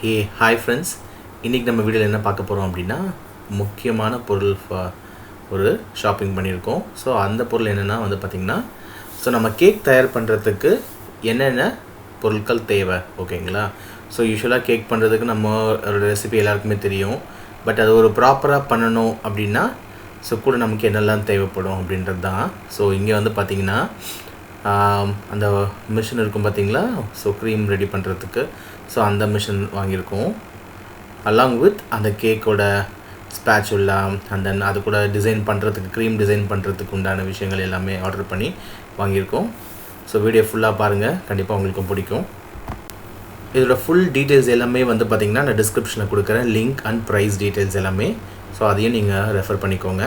Hey hi friends, இன்றைக்கி நம்ம வீடியோவில் என்ன பார்க்க போகிறோம் அப்படின்னா முக்கியமான பொருள் ஒரு ஷாப்பிங் பண்ணியிருக்கோம். ஸோ அந்த பொருள் என்னென்னா பார்த்திங்கன்னா, ஸோ நம்ம கேக் தயார் பண்ணுறதுக்கு என்னென்ன பொருட்கள் தேவை, ஓகேங்களா? ஸோ யூஸ்வலாக கேக் பண்ணுறதுக்கு நம்ம ரெசிபி எல்லாருக்குமே தெரியும். பட் அது ஒரு ப்ராப்பராக பண்ணணும் அப்படின்னா ஸோ கூட நமக்கு என்னெல்லாம் தேவைப்படும் அப்படின்றது தான். ஸோ இங்கே பார்த்திங்கன்னா அந்த மிஷின் இருக்கும் பார்த்திங்களா, ஸோ க்ரீம் ரெடி பண்ணுறதுக்கு. ஸோ அந்த மிஷின் வாங்கியிருக்கோம். அலாங் வித் அந்த கேக்கோட ஸ்பேச்சுலா அண்ட் தென் அது கூட டிசைன் பண்ணுறதுக்கு, க்ரீம் டிசைன் பண்ணுறதுக்கு உண்டான விஷயங்கள் எல்லாமே ஆர்டர் பண்ணி வாங்கியிருக்கோம். ஸோ வீடியோ ஃபுல்லாக பாருங்கள், கண்டிப்பாக உங்களுக்கு பிடிக்கும். இதோட ஃபுல் டீட்டெயில்ஸ் எல்லாமே பார்த்திங்கன்னா நான் டிஸ்கிரிப்ஷனில் கொடுக்குறேன், லிங்க் அண்ட் ப்ரைஸ் டீட்டெயில்ஸ் எல்லாமே. ஸோ அதையும் நீங்கள் ரெஃபர் பண்ணிக்கோங்க.